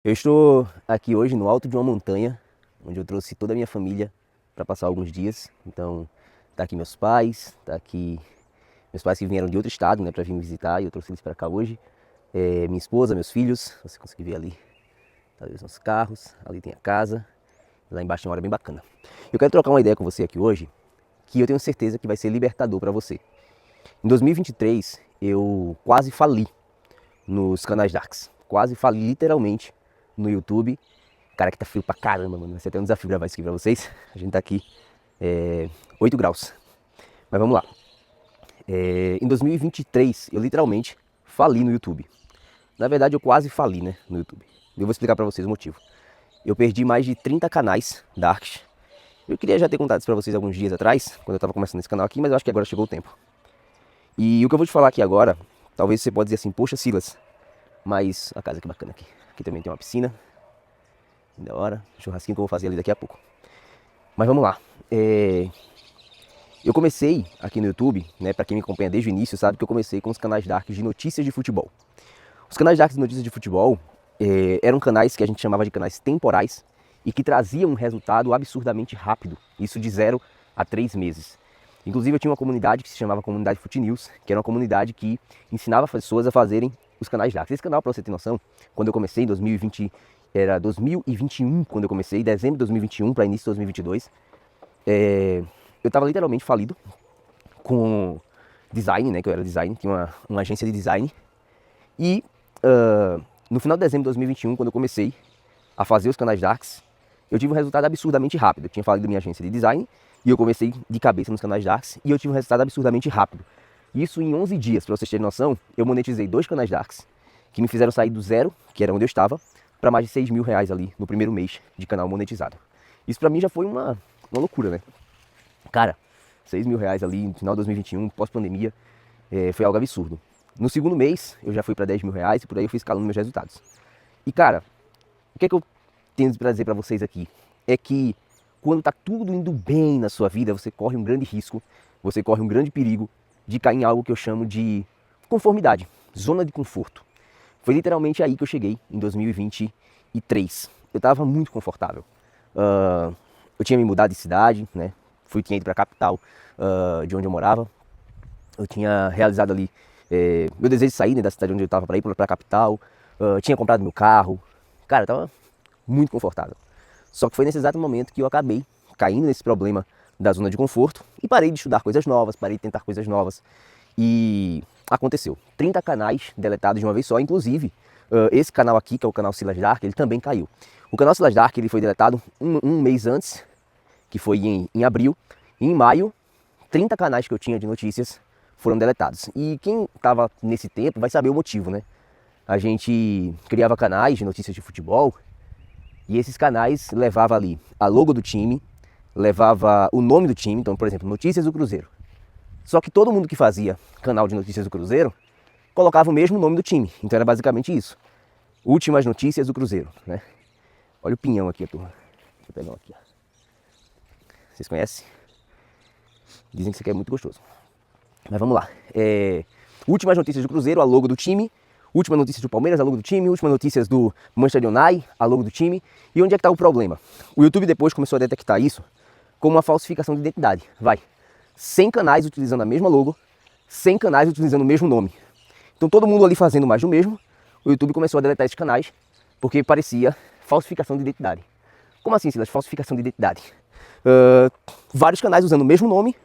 Eu estou aqui hoje no alto de uma montanha, onde eu trouxe toda a minha família para passar alguns dias. Então, tá aqui meus pais, tá aqui meus pais que vieram de outro estado, né, para vir me visitar, e eu trouxe eles para cá hoje. Minha esposa, meus filhos, você consegue ver ali, tá ali os nossos carros, ali tem a casa, lá embaixo tem uma área bem bacana. Eu quero trocar uma ideia com você aqui hoje, que eu tenho certeza que vai ser libertador para você. Em 2023, eu quase fali nos canais Darks. Quase fali literalmente no YouTube. Cara, que tá frio pra caramba, mano. Vai ser até um desafio gravar isso aqui pra vocês. A gente tá aqui 8 graus. Mas vamos lá. Em 2023, eu literalmente fali no YouTube. Na verdade, eu quase fali, né, no YouTube. Eu vou explicar pra vocês o motivo. Eu perdi mais de 30 canais Darks. Eu queria já ter contado isso pra vocês alguns dias atrás, quando eu tava começando esse canal aqui, mas eu acho que agora chegou o tempo. E o que eu vou te falar aqui agora, talvez você pode dizer assim, poxa Silas, mas a casa que bacana aqui. Aqui também tem uma piscina. Da hora. Churrasquinho que eu vou fazer ali daqui a pouco. Mas vamos lá. Eu comecei aqui no YouTube, né? Pra quem me acompanha desde o início, sabe que eu comecei com os canais Darks de notícias de futebol. Os canais Darks de notícias de futebol eram canais que a gente chamava de canais temporais e que traziam um resultado absurdamente rápido. Isso de 0 a 3 meses. Inclusive eu tinha uma comunidade que se chamava Comunidade Fute News, que era uma comunidade que ensinava as pessoas a fazerem os canais Darks. Esse canal, para você ter noção, quando eu comecei em 2020, era 2021 quando eu comecei, dezembro de 2021 para início de 2022, eu estava literalmente falido com design, né, que eu era design, tinha uma agência de design, e no final de dezembro de 2021, quando eu comecei a fazer os canais Darks, eu tive um resultado absurdamente rápido. Eu tinha falido minha agência de design e eu comecei de cabeça nos canais Darks e eu tive um resultado absurdamente rápido. Isso em 11 dias, para vocês terem noção, eu monetizei 2 canais Darks que me fizeram sair do zero, que era onde eu estava, para mais de 6 mil reais ali no primeiro mês de canal monetizado. Isso para mim já foi uma loucura, né? Cara, 6 mil reais ali no final de 2021, pós-pandemia, foi algo absurdo. No segundo mês, eu já fui para 10 mil reais e por aí eu fui escalando meus resultados. E cara, o que é que eu tenho para dizer para vocês aqui? É que quando tá tudo indo bem na sua vida, você corre um grande risco, você corre um grande perigo de cair em algo que eu chamo de conformidade, zona de conforto. Foi literalmente aí que eu cheguei em 2023. Eu estava muito confortável. Eu tinha me mudado de cidade, né? Tinha ido para a capital de onde eu morava. Eu tinha realizado ali meu desejo de sair, né, da cidade onde eu estava para ir para a capital. Tinha comprado meu carro. Cara, eu estava muito confortável. Só que foi nesse exato momento que eu acabei caindo nesse problema da zona de conforto e parei de estudar coisas novas, parei de tentar coisas novas. E aconteceu. 30 canais deletados de uma vez só, inclusive esse canal aqui, que é o canal Silas Dark, ele também caiu. O canal Silas Dark ele foi deletado um mês antes, que foi em abril. E em maio, 30 canais que eu tinha de notícias foram deletados. E quem estava nesse tempo vai saber o motivo, né? A gente criava canais de notícias de futebol e esses canais levavam ali a logo do time, levava o nome do time, então, por exemplo, Notícias do Cruzeiro. Só que todo mundo que fazia canal de notícias do Cruzeiro colocava o mesmo nome do time. Então era basicamente isso. Últimas notícias do Cruzeiro, né? Olha o pinhão aqui, turma. Deixa eu pegar um aqui. Vocês conhecem? Dizem que isso aqui é muito gostoso. Mas vamos lá. Últimas notícias do Cruzeiro, a logo do time. Últimas notícias do Palmeiras, a logo do time. Últimas notícias do Manchester United, a logo do time. E onde é que está o problema? O YouTube depois começou a detectar isso como uma falsificação de identidade. 100 canais utilizando a mesma logo, 100 canais utilizando o mesmo nome. Então todo mundo ali fazendo mais do mesmo, o YouTube começou a deletar esses canais porque parecia falsificação de identidade. Como assim, Silas? Falsificação de identidade? Vários canais usando o mesmo nome,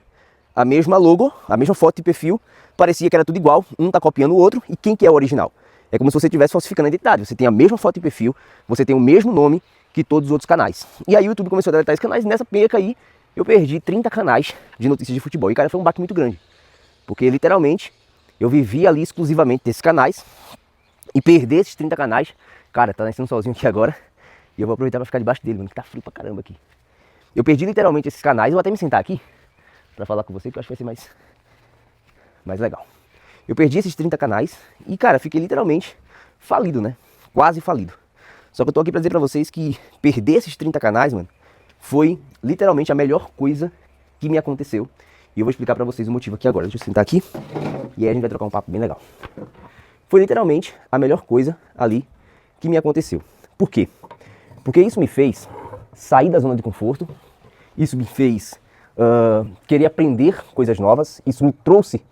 a mesma logo, a mesma foto de perfil, parecia que era tudo igual, um tá copiando o outro, e quem que é o original? É como se você estivesse falsificando a identidade, você tem a mesma foto de perfil, você tem o mesmo nome que todos os outros canais. E aí o YouTube começou a deletar esses canais, e nessa peca aí, eu perdi 30 canais de notícias de futebol. E cara, foi um baque muito grande, porque literalmente, eu vivia ali exclusivamente desses canais, e perder esses 30 canais, cara, tá nascendo sozinho aqui agora, e eu vou aproveitar pra ficar debaixo dele, mano, que tá frio pra caramba aqui. Eu perdi literalmente esses canais, eu vou até me sentar aqui, pra falar com você, que eu acho que vai ser mais legal. Eu perdi esses 30 canais e, cara, fiquei literalmente falido, né? Quase falido. Só que eu tô aqui pra dizer pra vocês que perder esses 30 canais, mano, foi literalmente a melhor coisa que me aconteceu. E eu vou explicar pra vocês o motivo aqui agora. Deixa eu sentar aqui e aí a gente vai trocar um papo bem legal. Foi literalmente a melhor coisa ali que me aconteceu. Por quê? Porque isso me fez sair da zona de conforto, isso me fez querer aprender coisas novas, isso me trouxe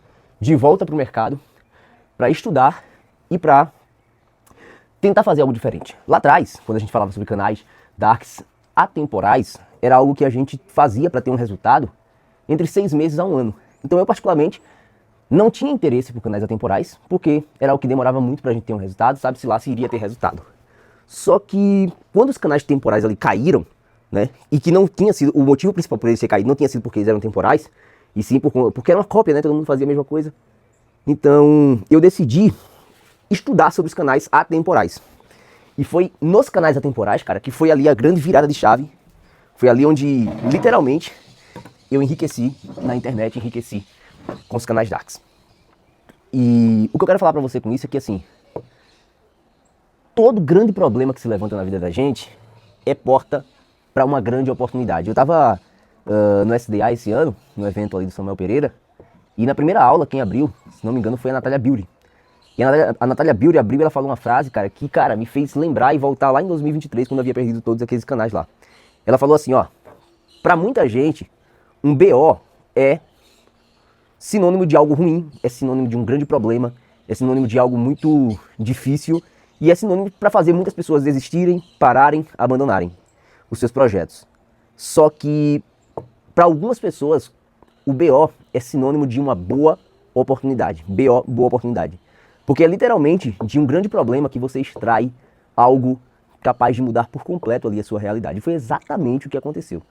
de volta para o mercado para estudar e para tentar fazer algo diferente. Lá atrás, quando a gente falava sobre canais darks atemporais, era algo que a gente fazia para ter um resultado entre 6 meses a 1 ano. Então eu particularmente não tinha interesse por canais atemporais, porque era o que demorava muito pra gente ter um resultado, sabe-se lá se iria ter resultado. Só que quando os canais temporais ali caíram, né, e que não tinha sido, o motivo principal por eles ter caído não tinha sido porque eles eram temporais, e sim porque era uma cópia, né, todo mundo fazia a mesma coisa. Então eu decidi estudar sobre os canais atemporais. E foi nos canais atemporais, cara, que foi ali a grande virada de chave. Foi ali onde, literalmente, eu enriqueci na internet, enriqueci com os canais darks. E o que eu quero falar pra você com isso é que, assim, todo grande problema que se levanta na vida da gente é porta para uma grande oportunidade. Eu tava no SDA esse ano, no evento ali do Samuel Pereira, e na primeira aula quem abriu, se não me engano, foi a Natália Beauty. E a Natália Beauty abriu e ela falou uma frase, cara, que, cara, me fez lembrar e voltar lá em 2023, quando eu havia perdido todos aqueles canais lá. Ela falou assim, ó, pra muita gente, um BO é sinônimo de algo ruim, é sinônimo de um grande problema, é sinônimo de algo muito difícil e é sinônimo para fazer muitas pessoas desistirem, pararem, abandonarem os seus projetos. Só que para algumas pessoas o BO é sinônimo de uma boa oportunidade. BO, boa oportunidade. Porque é literalmente de um grande problema que você extrai algo capaz de mudar por completo ali a sua realidade. E foi exatamente o que aconteceu.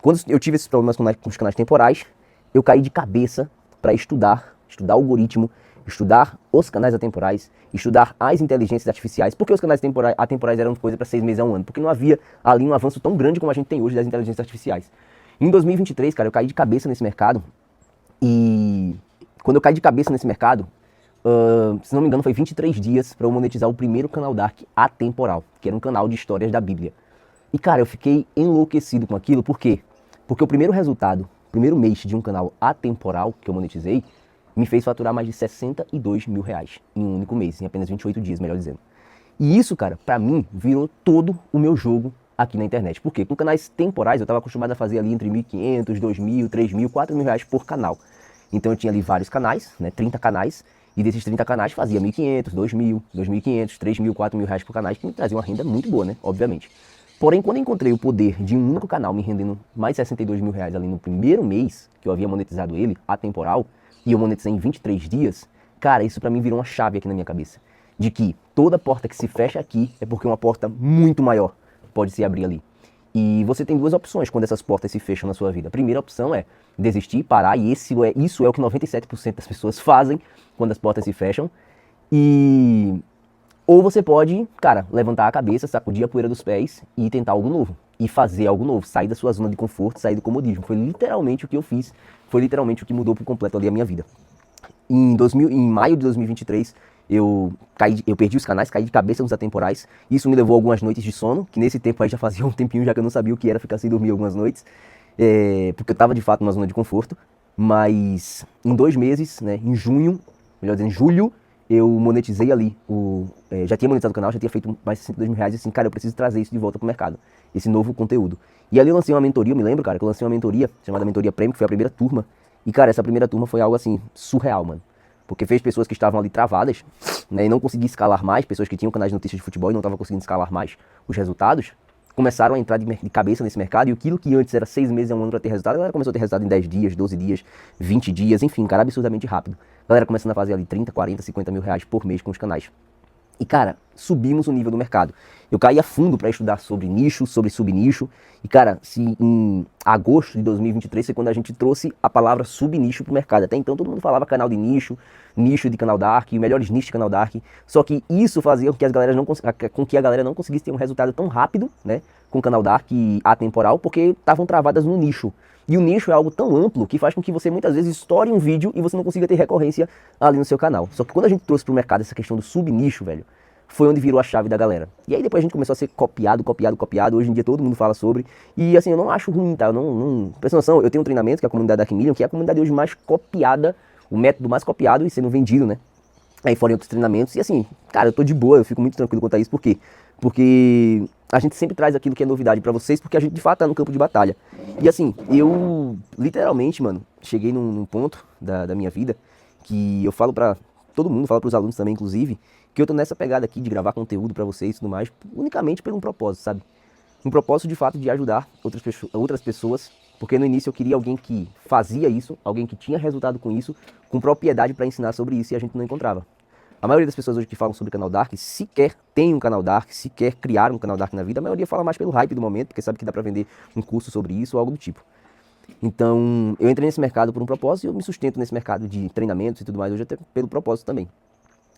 Quando eu tive esses problemas com os canais temporais, eu caí de cabeça para estudar algoritmo, estudar os canais atemporais, estudar as inteligências artificiais. Por que os canais atemporais eram coisa para 6 meses a 1 ano? Porque não havia ali um avanço tão grande como a gente tem hoje das inteligências artificiais. Em 2023, cara, eu caí de cabeça nesse mercado. E quando eu caí de cabeça nesse mercado, se não me engano, foi 23 dias para eu monetizar o primeiro canal dark atemporal, que era um canal de histórias da Bíblia. E, cara, eu fiquei enlouquecido com aquilo. Por quê? Porque o primeiro resultado, o primeiro mês de um canal atemporal que eu monetizei, me fez faturar mais de 62 mil reais em um único mês, em apenas 28 dias, melhor dizendo. E isso, cara, pra mim, virou todo o meu jogo aqui na internet. Por quê? Com canais temporais, eu estava acostumado a fazer ali entre 1.500, 2.000, 3.000, 4.000 reais por canal. Então eu tinha ali vários canais, né, 30 canais, e desses 30 canais fazia 1.500, 2.000, 2.500, 3.000, 4.000 reais por canais, que me trazia uma renda muito boa, né, obviamente. Porém, quando eu encontrei o poder de um único canal me rendendo mais 62 mil reais ali no primeiro mês, que eu havia monetizado ele, atemporal, e eu monetizei em 23 dias, cara, isso pra mim virou uma chave aqui na minha cabeça. De que toda porta que se fecha aqui é porque uma porta muito maior pode se abrir ali. E você tem duas opções quando essas portas se fecham na sua vida. A primeira opção é desistir, parar, e isso é o que 97% das pessoas fazem quando as portas se fecham. Ou você pode, cara, levantar a cabeça, sacudir a poeira dos pés e tentar algo novo. E fazer algo novo, sair da sua zona de conforto, sair do comodismo. Foi literalmente o que eu fiz, foi literalmente o que mudou por completo ali a minha vida. Em maio de 2023, eu perdi os canais, caí de cabeça nos atemporais. Isso me levou algumas noites de sono, que nesse tempo aí já fazia um tempinho já que eu não sabia o que era ficar sem dormir algumas noites. Porque eu estava de fato numa zona de conforto. Mas em 2 meses, né, em junho, melhor dizendo, em julho, eu monetizei ali, já tinha monetizado o canal, já tinha feito mais de 62 mil reais, e assim, cara, eu preciso trazer isso de volta pro mercado, esse novo conteúdo. E ali eu lancei uma mentoria, eu me lembro, cara, que eu lancei uma mentoria, chamada Mentoria Premium, que foi a primeira turma, e cara, essa primeira turma foi algo assim, surreal, mano. Porque fez pessoas que estavam ali travadas, né, e não conseguiam escalar mais, pessoas que tinham canais de notícias de futebol e não estavam conseguindo escalar mais os resultados, começaram a entrar de cabeça nesse mercado, e aquilo que antes era 6 meses a 1 ano pra ter resultado, a galera começou a ter resultado em 10 dias, 12 dias, 20 dias, enfim, cara, absurdamente rápido. A galera começando a fazer ali 30, 40, 50 mil reais por mês com os canais. E, cara, subimos o nível do mercado. Eu caí a fundo para estudar sobre nicho, sobre subnicho. E, cara, em agosto de 2023 foi quando a gente trouxe a palavra subnicho pro mercado. Até então todo mundo falava canal de nicho, nicho de canal dark, melhores nichos de canal dark. Só que isso fazia com que a galera não conseguisse ter um resultado tão rápido, né, com o canal dark atemporal, porque estavam travadas no nicho. E o nicho é algo tão amplo que faz com que você muitas vezes estoure um vídeo e você não consiga ter recorrência ali no seu canal. Só que quando a gente trouxe pro mercado essa questão do subnicho, velho, foi onde virou a chave da galera. E aí depois a gente começou a ser copiado. Hoje em dia todo mundo fala sobre. E assim, eu não acho ruim, tá? Presta noção, eu tenho um treinamento que é a comunidade Dark Million, que é a comunidade hoje mais copiada, o método mais copiado e sendo vendido, né? Aí fora em outros treinamentos. E assim, cara, eu tô de boa, eu fico muito tranquilo quanto a isso, porque Porque a gente sempre traz aquilo que é novidade pra vocês, porque a gente de fato tá no campo de batalha. E assim, eu literalmente, mano, cheguei num ponto da minha vida que eu falo pra todo mundo, falo pros alunos também, inclusive, que eu tô nessa pegada aqui de gravar conteúdo pra vocês e tudo mais, unicamente por um propósito, sabe? Um propósito de fato de ajudar outras pessoas, porque no início eu queria alguém que fazia isso, alguém que tinha resultado com isso, com propriedade para ensinar sobre isso e a gente não encontrava. A maioria das pessoas hoje que falam sobre canal Dark sequer tem um canal Dark, sequer criaram um canal Dark na vida. A maioria fala mais pelo hype do momento, porque sabe que dá pra vender um curso sobre isso ou algo do tipo. Então, eu entrei nesse mercado por um propósito e eu me sustento nesse mercado de treinamentos e tudo mais hoje até pelo propósito também.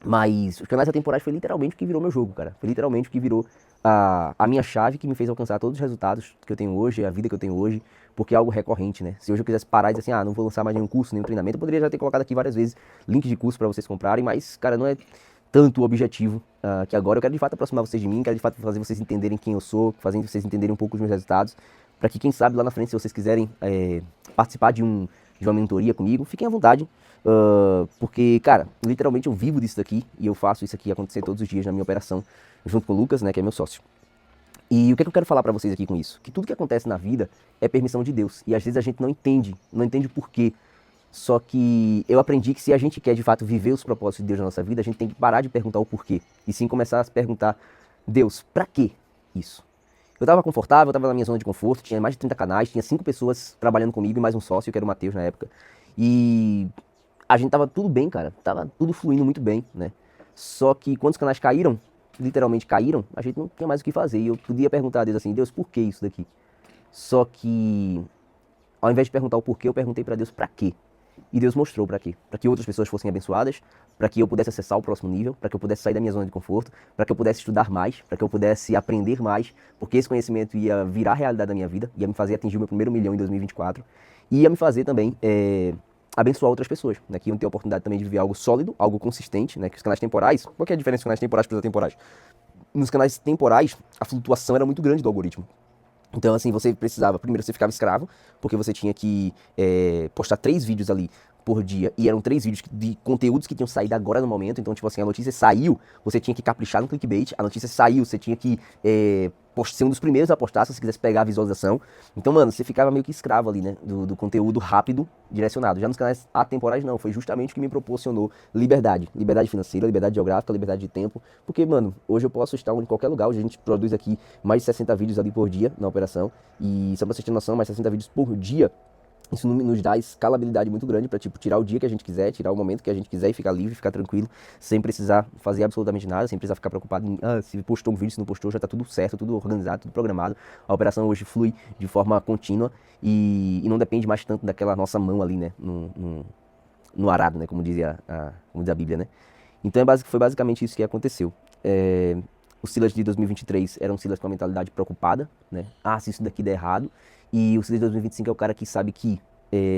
Mas os canais atemporais foi literalmente o que virou meu jogo, cara. Foi literalmente o que virou a minha chave que me fez alcançar todos os resultados que eu tenho hoje, a vida que eu tenho hoje, porque é algo recorrente, né? Se hoje eu quisesse parar e dizer assim, não vou lançar mais nenhum curso, nenhum treinamento, eu poderia já ter colocado aqui várias vezes links de curso para vocês comprarem, mas, cara, não é tanto o objetivo que agora eu quero de fato aproximar vocês de mim, quero de fato fazer vocês entenderem quem eu sou, fazer vocês entenderem um pouco os meus resultados, para que quem sabe lá na frente, se vocês quiserem participar de uma mentoria comigo, fiquem à vontade. Porque, cara, literalmente eu vivo disso daqui e eu faço isso aqui acontecer todos os dias na minha operação, junto com o Lucas, né, que é meu sócio. E o que é que eu quero falar pra vocês aqui com isso? Que tudo que acontece na vida é permissão de Deus. E às vezes a gente não entende o porquê. Só que eu aprendi que se a gente quer de fato viver os propósitos de Deus na nossa vida, a gente tem que parar de perguntar o porquê. E sim começar a se perguntar, Deus, pra que isso? Eu tava confortável, eu tava na minha zona de conforto, tinha mais de 30 canais, tinha 5 pessoas trabalhando comigo e mais um sócio, que era o Matheus na época. E a gente tava tudo bem, cara. Tava tudo fluindo muito bem, né? Só que quando os canais caíram, literalmente caíram, a gente não tinha mais o que fazer. E eu podia perguntar a Deus assim, Deus, por que isso daqui? Só que, ao invés de perguntar o porquê, eu perguntei pra Deus pra quê. E Deus mostrou pra quê. Pra que outras pessoas fossem abençoadas, pra que eu pudesse acessar o próximo nível, pra que eu pudesse sair da minha zona de conforto, pra que eu pudesse estudar mais, pra que eu pudesse aprender mais, porque esse conhecimento ia virar realidade da minha vida, ia me fazer atingir o meu primeiro milhão em 2024, e ia me fazer também abençoar outras pessoas, né, que iam ter a oportunidade também de viver algo sólido, algo consistente, né, que os canais temporais, qual que é a diferença dos canais temporais para os atemporais? Nos canais temporais, a flutuação era muito grande do algoritmo. Então, assim, você precisava, primeiro você ficava escravo, porque você tinha que postar 3 vídeos ali por dia, e eram 3 vídeos de conteúdos que tinham saído agora no momento, então, tipo assim, a notícia saiu, você tinha que caprichar no clickbait, a notícia saiu, você tinha que ser um dos primeiros a postar, se você quisesse pegar a visualização. Então, mano, você ficava meio que escravo ali, né, do conteúdo rápido, direcionado. Já nos canais atemporais, não, foi justamente o que me proporcionou liberdade. Liberdade financeira, liberdade geográfica, liberdade de tempo, porque, mano, hoje eu posso estar em qualquer lugar, hoje a gente produz aqui mais de 60 vídeos ali por dia na operação, e só pra vocês terem noção, mais de 60 vídeos por dia, isso nos dá escalabilidade muito grande para tipo, tirar o dia que a gente quiser, tirar o momento que a gente quiser e ficar livre, ficar tranquilo, sem precisar fazer absolutamente nada, sem precisar ficar preocupado em se postou um vídeo, se não postou, já tá tudo certo, tudo organizado, tudo programado. A operação hoje flui de forma contínua e não depende mais tanto daquela nossa mão ali, né, no arado, né, como diz a Bíblia, né. Então foi basicamente isso que aconteceu. Os Silas de 2023 eram Silas com a mentalidade preocupada, né, se isso daqui der errado. E o Silas de 2025 é o cara que sabe que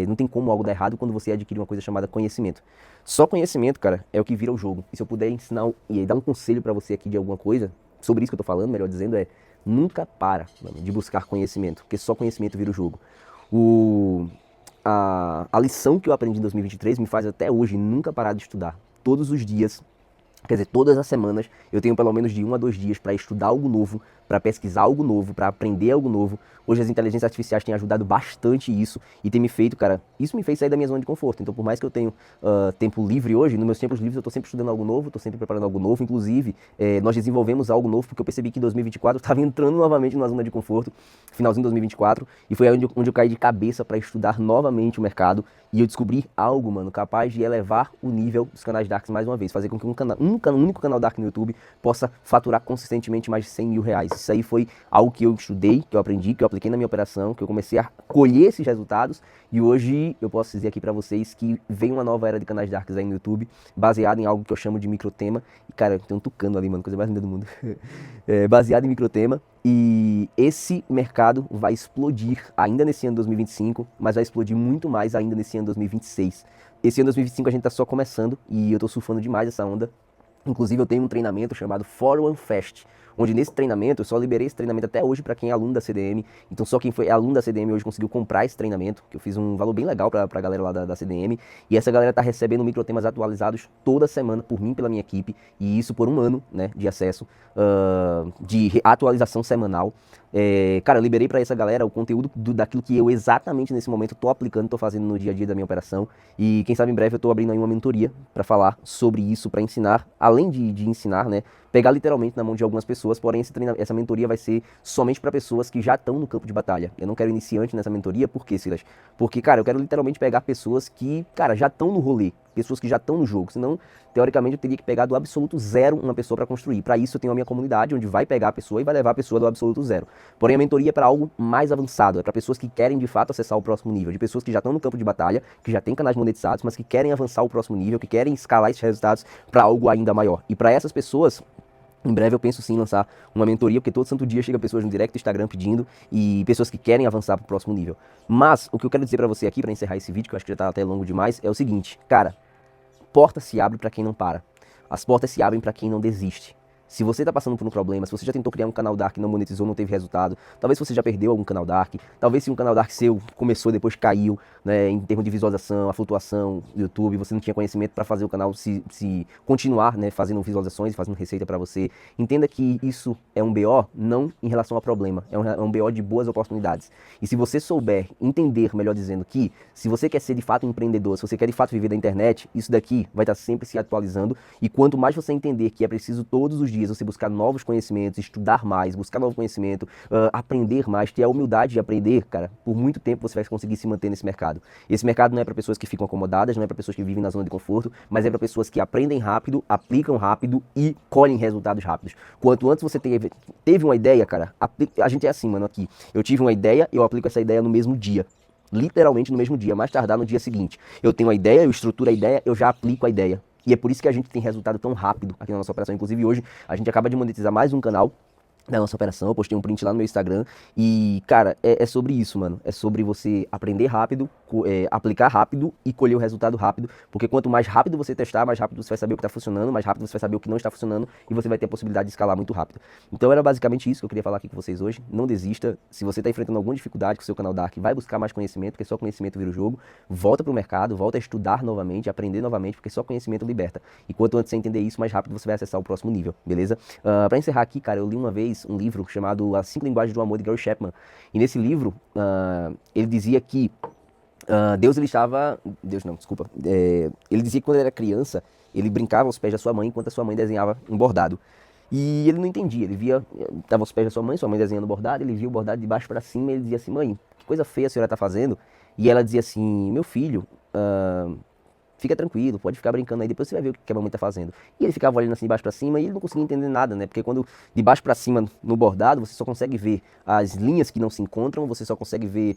não tem como algo dar errado quando você adquire uma coisa chamada conhecimento. Só conhecimento, cara, é o que vira o jogo. E se eu puder ensinar e dar um conselho pra você aqui de alguma coisa, sobre isso que eu tô falando, melhor dizendo, nunca para, mano, de buscar conhecimento, porque só conhecimento vira o jogo. A lição que eu aprendi em 2023 me faz até hoje nunca parar de estudar. Todos os dias, quer dizer, todas as semanas, eu tenho pelo menos de 1 a 2 dias para estudar algo novo, para pesquisar algo novo, para aprender algo novo. Hoje as inteligências artificiais têm ajudado bastante isso e tem me feito, cara, isso me fez sair da minha zona de conforto. Então, por mais que eu tenha tempo livre hoje, nos meus tempos livres eu estou sempre estudando algo novo, estou sempre preparando algo novo. Inclusive, nós desenvolvemos algo novo porque eu percebi que em 2024 eu estava entrando novamente numa zona de conforto, finalzinho de 2024, e foi onde eu caí de cabeça para estudar novamente o mercado e eu descobri algo, mano, capaz de elevar o nível dos canais Darks mais uma vez, fazer com que um único canal Dark no YouTube possa faturar consistentemente mais de 100 mil reais. Isso aí foi algo que eu estudei, que eu aprendi, que eu apliquei na minha operação, que eu comecei a colher esses resultados e hoje eu posso dizer aqui pra vocês que vem uma nova era de canais Darks aí no YouTube, baseado em algo que eu chamo de microtema. E cara, tem um tucano ali, mano, coisa mais linda do mundo. Baseado em microtema. E esse mercado vai explodir ainda nesse ano 2025, mas vai explodir muito mais ainda nesse ano 2026. Esse ano 2025 a gente tá só começando e eu tô surfando demais essa onda. Inclusive eu tenho um treinamento chamado For One Fest, onde nesse treinamento, eu só liberei esse treinamento até hoje para quem é aluno da CDM, então só quem foi aluno da CDM hoje conseguiu comprar esse treinamento, que eu fiz um valor bem legal pra galera lá da CDM, e essa galera tá recebendo microtemas atualizados toda semana por mim, pela minha equipe, e isso por um ano, né, de acesso, de atualização semanal. Cara, eu liberei para essa galera o conteúdo daquilo que eu exatamente nesse momento tô aplicando, tô fazendo no dia a dia da minha operação, e quem sabe em breve eu tô abrindo aí uma mentoria para falar sobre isso, para ensinar, além de ensinar, né, pegar literalmente na mão de algumas pessoas, porém essa mentoria vai ser somente para pessoas que já estão no campo de batalha. Eu não quero iniciante nessa mentoria, por quê, Silas? Porque, cara, eu quero literalmente pegar pessoas que, cara, já estão no rolê, pessoas que já estão no jogo, senão, teoricamente, eu teria que pegar do absoluto zero uma pessoa para construir. Para isso, eu tenho a minha comunidade, onde vai pegar a pessoa e vai levar a pessoa do absoluto zero. Porém, a mentoria é para algo mais avançado, é para pessoas que querem, de fato, acessar o próximo nível, de pessoas que já estão no campo de batalha, que já têm canais monetizados, mas que querem avançar o próximo nível, que querem escalar esses resultados para algo ainda maior. E para essas pessoas, em breve eu penso sim em lançar uma mentoria, porque todo santo dia chega pessoas no direct do Instagram pedindo, e pessoas que querem avançar para o próximo nível. Mas o que eu quero dizer para você aqui, para encerrar esse vídeo, que eu acho que já está até longo demais, é o seguinte, cara, porta se abre para quem não para. As portas se abrem para quem não desiste. Se você está passando por um problema, se você já tentou criar um canal Dark e não monetizou, não teve resultado, talvez você já perdeu algum canal Dark, talvez se um canal Dark seu começou e depois caiu, né, em termos de visualização, a flutuação do YouTube, você não tinha conhecimento para fazer o canal se continuar, né, fazendo visualizações, fazendo receita para você. Entenda que isso é um BO não em relação ao problema, é um BO de boas oportunidades. E se você souber entender, melhor dizendo, que se você quer ser de fato um empreendedor, se você quer de fato viver da internet, isso daqui vai estar sempre se atualizando, e quanto mais você entender que é preciso todos os dias você buscar novos conhecimentos, estudar mais, buscar novo conhecimento, aprender mais, ter a humildade de aprender, cara, por muito tempo você vai conseguir se manter nesse mercado. Esse mercado não é para pessoas que ficam acomodadas, não é para pessoas que vivem na zona de conforto, mas é para pessoas que aprendem rápido, aplicam rápido e colhem resultados rápidos. Quanto antes você teve uma ideia, cara, a gente é assim, mano, aqui. Eu tive uma ideia, eu aplico essa ideia no mesmo dia. Literalmente no mesmo dia, mais tardar no dia seguinte. Eu tenho a ideia, eu estruturo a ideia, eu já aplico a ideia. E é por isso que a gente tem resultado tão rápido aqui na nossa operação. Inclusive hoje a gente acaba de monetizar mais um canal da nossa operação, eu postei um print lá no meu Instagram e, cara, é sobre isso, mano. É sobre você aprender rápido, aplicar rápido e colher o resultado rápido, porque quanto mais rápido você testar, mais rápido você vai saber o que está funcionando, mais rápido você vai saber o que não está funcionando e você vai ter a possibilidade de escalar muito rápido. Então era basicamente isso que eu queria falar aqui com vocês hoje. Não desista. Se você está enfrentando alguma dificuldade com o seu canal Dark, vai buscar mais conhecimento, porque só conhecimento vira o jogo. Volta pro mercado, volta a estudar novamente, aprender novamente, porque só conhecimento liberta. E quanto antes você entender isso, mais rápido você vai acessar o próximo nível, beleza? Pra encerrar aqui, cara, eu li uma vez um livro chamado As 5 Linguagens do Amor, de Gary Chapman. E nesse livro, ele dizia que ele dizia que quando ele era criança, ele brincava aos pés da sua mãe, enquanto a sua mãe desenhava um bordado. E ele não entendia, ele via, estava aos pés da sua mãe desenhando o bordado, ele via o bordado de baixo para cima, e ele dizia assim, mãe, que coisa feia a senhora está fazendo? E ela dizia assim, meu filho, fica tranquilo, pode ficar brincando aí, depois você vai ver o que a mamãe tá fazendo. E ele ficava olhando assim de baixo pra cima e ele não conseguia entender nada, né? Porque quando de baixo pra cima no bordado, você só consegue ver as linhas que não se encontram, você só consegue ver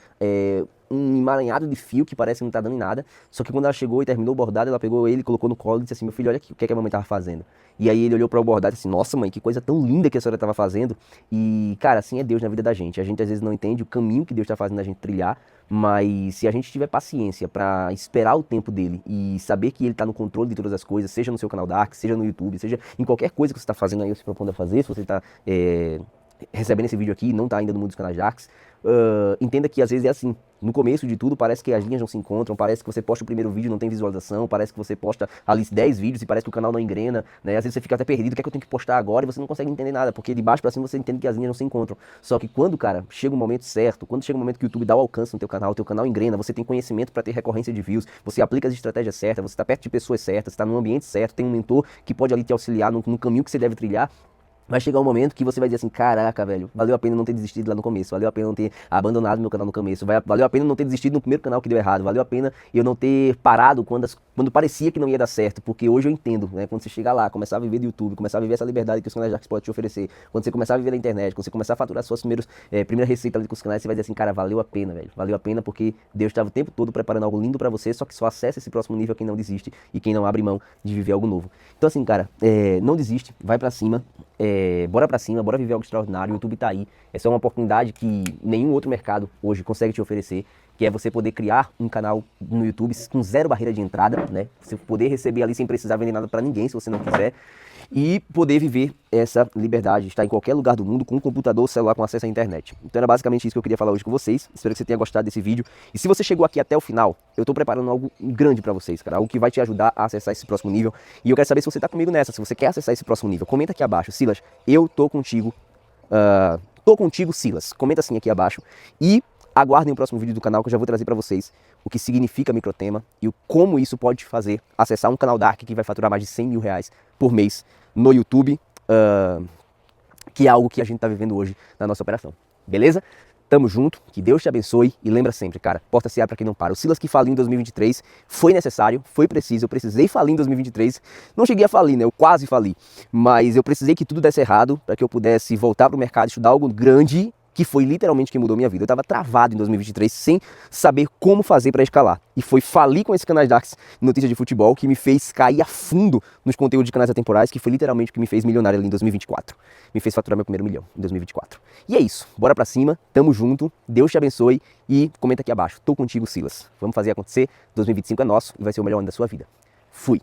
um emaranhado de fio que parece que não tá dando em nada. Só que quando ela chegou e terminou o bordado, ela pegou ele, colocou no colo e disse assim, meu filho, olha aqui, o que é que a mamãe tava fazendo. E aí ele olhou para o bordado e disse, nossa mãe, que coisa tão linda que a senhora tava fazendo. E, cara, assim é Deus na vida da gente. A gente às vezes não entende o caminho que Deus tá fazendo a gente trilhar, mas se a gente tiver paciência para esperar o tempo dele e saber que ele está no controle de todas as coisas, seja no seu canal Dark, seja no YouTube, seja em qualquer coisa que você está fazendo aí ou se propondo a fazer, se você está recebendo esse vídeo aqui e não está ainda no mundo dos canais Darks, entenda que às vezes é assim. No começo de tudo parece que as linhas não se encontram, parece que você posta o primeiro vídeo e não tem visualização, parece que você posta ali 10 vídeos e parece que o canal não engrena, né? Às vezes você fica até perdido, o que é que eu tenho que postar agora? E você não consegue entender nada, porque de baixo pra cima você entende que as linhas não se encontram. Só que quando, cara, chega o momento certo, quando chega o momento que o YouTube dá o alcance no teu canal engrena, você tem conhecimento para ter recorrência de views, você aplica as estratégias certas, você tá perto de pessoas certas, está no ambiente certo, tem um mentor que pode ali te auxiliar no caminho que você deve trilhar. Vai chegar um momento que você vai dizer assim, caraca, velho, valeu a pena não ter desistido lá no começo, valeu a pena não ter abandonado meu canal no começo, valeu a pena não ter desistido no primeiro canal que deu errado, valeu a pena eu não ter parado quando parecia que não ia dar certo, porque hoje eu entendo, né, quando você chegar lá, começar a viver do YouTube, começar a viver essa liberdade que os canais Darks podem te oferecer, quando você começar a viver da internet, quando você começar a faturar suas primeiras receitas ali com os canais, você vai dizer assim, cara, valeu a pena, velho, valeu a pena porque Deus estava o tempo todo preparando algo lindo pra você, só que só acessa esse próximo nível quem não desiste e quem não abre mão de viver algo novo. Então assim, cara, não desiste, vai pra cima, bora pra cima, bora viver algo extraordinário, o YouTube tá aí, essa é uma oportunidade que nenhum outro mercado hoje consegue te oferecer, que é você poder criar um canal no YouTube com zero barreira de entrada, né, você poder receber ali sem precisar vender nada pra ninguém, se você não quiser, e poder viver essa liberdade, estar em qualquer lugar do mundo com um computador ou celular com acesso à internet. Então era basicamente isso que eu queria falar hoje com vocês. Espero que você tenha gostado desse vídeo. E se você chegou aqui até o final, eu tô preparando algo grande pra vocês, cara. Algo que vai te ajudar a acessar esse próximo nível. E eu quero saber se você tá comigo nessa, se você quer acessar esse próximo nível. Comenta aqui abaixo. Silas, eu tô contigo. Tô contigo, Silas. Comenta assim aqui abaixo. E aguardem o próximo vídeo do canal que eu já vou trazer pra vocês o que significa microtema e como isso pode te fazer acessar um canal Dark que vai faturar mais de 100 mil reais por mês no YouTube, que é algo que a gente tá vivendo hoje na nossa operação. Beleza? Tamo junto, que Deus te abençoe e lembra sempre, cara, porta se abre pra quem não para. O Silas que faliu em 2023 foi necessário, foi preciso, eu precisei falir em 2023. Não cheguei a falir, né? Eu quase fali, mas eu precisei que tudo desse errado para que eu pudesse voltar pro mercado, estudar algo grande, que foi literalmente que mudou minha vida. Eu estava travado em 2023 sem saber como fazer para escalar. E foi falir com esses canais Darks Notícias de Futebol que me fez cair a fundo nos conteúdos de canais atemporais, que foi literalmente o que me fez milionário ali em 2024. Me fez faturar meu primeiro milhão em 2024. E é isso. Bora pra cima. Tamo junto. Deus te abençoe. E comenta aqui abaixo. Tô contigo, Silas. Vamos fazer acontecer. 2025 é nosso e vai ser o melhor ano da sua vida. Fui.